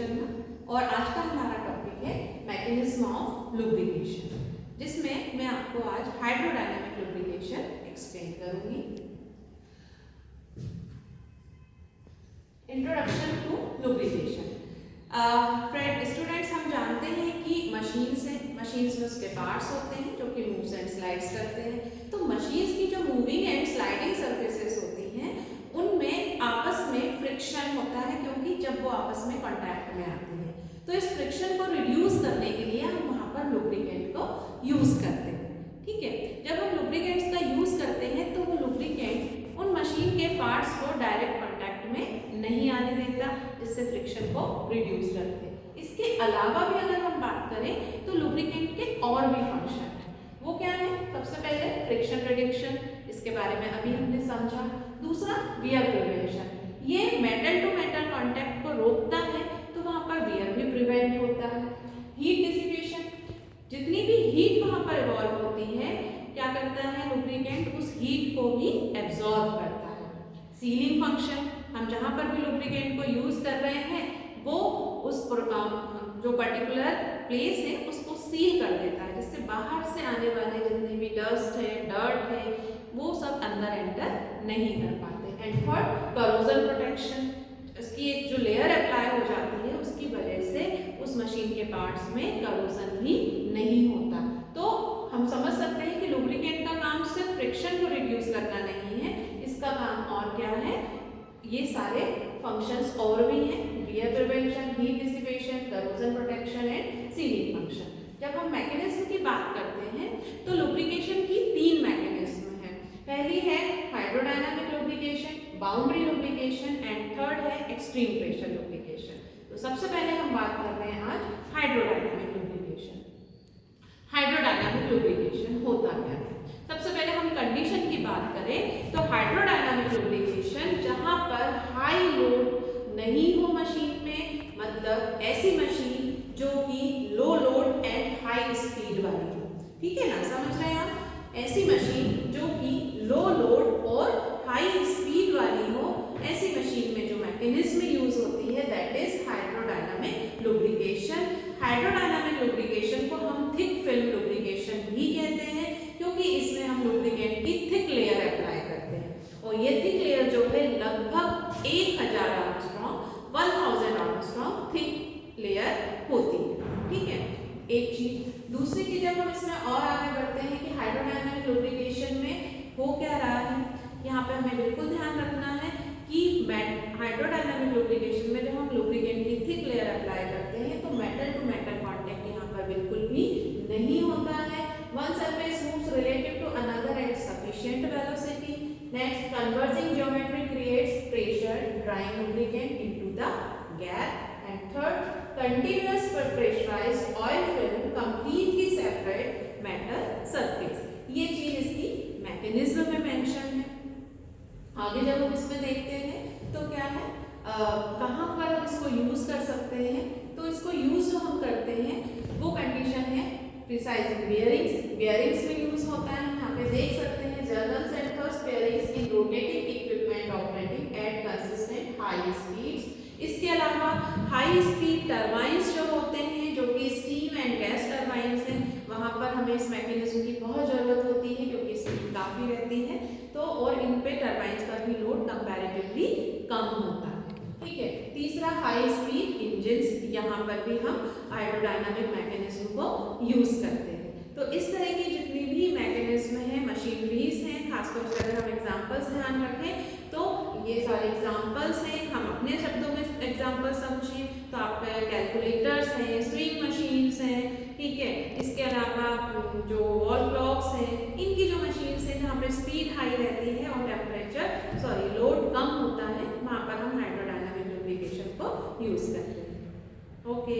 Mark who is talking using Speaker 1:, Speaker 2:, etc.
Speaker 1: Lecture में। और आज का हमारा टॉपिक है मैकेनिज्म ऑफ लुब्रिकेशन, जिसमें मैं आपको आज हाइड्रोडायनामिक लुब्रिकेशन एक्सप्लेन करूंगी। Introduction to lubrication. Friend students, हम जानते हैं कि मशीन्स में उसके पार्ट्स होते हैं जो कि मूव्स एंड स्लाइड्स करते हैं। तो मशीन्स की जो मूविंग एंड स्लाइडिंग सर्फेसेस होती हैं उनमें आपस में फ्रिक्शन होता है, क्योंकि जब वो आपस में कांटेक्ट में आती है तो इस फ्रिक्शन को रिड्यूस करने के लिए हम वहां पर लुब्रिकेंट को यूज करते हैं। ठीक है, जब हम लुब्रिकेंट्स का यूज करते हैं तो वो लुब्रिकेंट उन मशीन के पार्ट्स को डायरेक्ट कांटेक्ट में नहीं आने देता, जिससे फ्रिक्शन को रिड्यूस करते हैं। इसके अलावा भी अगर हम बात करें तो लुब्रिकेंट के और भी फंक्शन है। वो क्या है? सबसे पहले फ्रिक्शन रिडक्शन, इसके बारे में अभी हमने समझा। दूसरा वियर प्रिवेंशन, ये मेटल टू मेटल कांटेक्ट को रोकता है तो वहां पर वियर भी प्रिवेंट होता है। हीट डिसिपेशन, जितनी भी हीट वहां पर इवॉल्व होती है क्या करता है लुब्रिकेंट, उस हीट को भी एब्जॉर्ब करता है। सीलिंग फंक्शन, हम जहां पर भी लुब्रिकेंट को यूज कर रहे हैं वो उस जो पर्टिकुलर प्लेस है उसको सील कर देता है, जिससे बाहर से आने वाले जितने भी डस्ट है, डर्ट है, वो सब अंदर एंटर नहीं कर पाते। एंड थर्ड, करोजन प्रोटेक्शन, इसकी एक जो लेयर अप्लाई हो जाती है उसकी वजह से उस मशीन के पार्ट्स में करोजन भी नहीं होता। तो हम समझ सकते हैं कि लुब्रिकेंट का काम सिर्फ फ्रिक्शन को रिड्यूस करना नहीं है, इसका काम और क्या है, ये सारे फंक्शंस और भी हैं, wear prevention, heat dissipation, corrosion protection and ceiling function. जब हम मैकेनिज्म की बात करते हैं तो लुब्रिकेशन की 3 मैकेनिज्म हैं। पहली है hydrodynamic lubrication, boundary lubrication and third है एक्सट्रीम प्रेशर लुब्रिकेशन। तो सबसे पहले हम बात कर रहे हैं आज हाइड्रोडायनामिक लुब्रिकेशन। हाइड्रोडायनामिक लुब्रिकेशन होता क्या है? सबसे पहले हम कंडीशन की बात करें तो हाइड्रोडायनामिक लुब्रिकेशन जहां पर हाई लोड नहीं हो मशीन में, मतलब ऐसी मशीन जो कि लो लोड एंड हाई स्पीड वाली हो। ठीक है ना, समझ रहे हैं आप? ऐसी मशीन जो कि लो लोड और हाई स्पीड वाली हो, ऐसी मशीन में जो मैकेनिज्म यूज होती है that is hydrodynamic lubrication. Hydrodynamic lubrication को हम थिक फिल्म लुब्रिकेशन भी कहते हैं, क्योंकि इसमें हम लुब्रिकेंट की थिक लेयर अप्लाई करते हैं और ये थिक लेयर जो है लगभग 1000 आर्मस्ट्रॉन्ग 1000 आर्मस्ट्रॉन्ग थिक लेयर होती है। ठीक है, एक चीज। दूसरी चीज, जब हम इसमें और आगे बढ़ते हैं कि हाइड्रोडायनामिक लुब्रिकेशन में हो क्या रहा है, यहाँ पे हमें बिल्कुल ध्यान रखना है कि हाइड्रोडायनामिक लुब्रिकेशन में जब हम लुब्रिकेंट की थिक लेयर अप्लाई करते हैं तो मेटल टू मेटल कांटेक्ट यहाँ पर बिल्कुल भी नहीं होता है। One surface moves relative to another at sufficient velocity. Next, converging geometry creates pressure drawing lubricant into the gap. And third, continuous per pressurized oil film completely separate metal surface. ये चीज इसकी मैकेनिज्म में mention है। आगे जब हम इसमें देखते हैं तो क्या है, कहाँ पर हम इसको यूज कर सकते हैं, तो इसको यूज जो हम करते हैं वो कंडीशन है प्रिसाइजिंग बियरिंग्स। बियरिंग्स में यूज होता है, यहाँ पे देख सकते हैं journals and thrust bearings in rotating equipment operating at consistent high speeds. इसके अलावा हाई स्पीड टरबाइंस जो होते हैं, जो कि स्टीम एंड गैस टरबाइंस हैं, वहां पर हमें इस मैकेनिज्म की बहुत जरूरत होती है क्योंकि स्पीड काफी रहती है, तो और इन पे टरबाइंस का भी लोड कंपैरेटिवली कम होता है। ठीक है, तीसरा हाई स्पीड इंजन्स, यहाँ पर भी हम हाइड्रोडायनामिक मैकेनिज्म को यूज करते हैं। तो इस तरह की जितनी भी मैकेनिज्म है, मशीनरीज हैं, खासतौर से अगर हम एग्जांपल्स ध्यान रखें तो ये सारे एग्जांपल्स हैं, हम अपने शब्दों में एग्जांपल समझें तो आपके कैलकुलेटर्स हैं, स्विंग मशीन्स हैं, ठीक है, इसके अलावा जो वॉल क्लॉक्स हैं, इनकी जो मशीन्स हैं जहाँ पर स्पीड हाई रहती है और लोड कम होता है, वहाँ पर हम हाइड्रोडायनामिक लुब्रिकेशन को यूज करते हैं। ओके।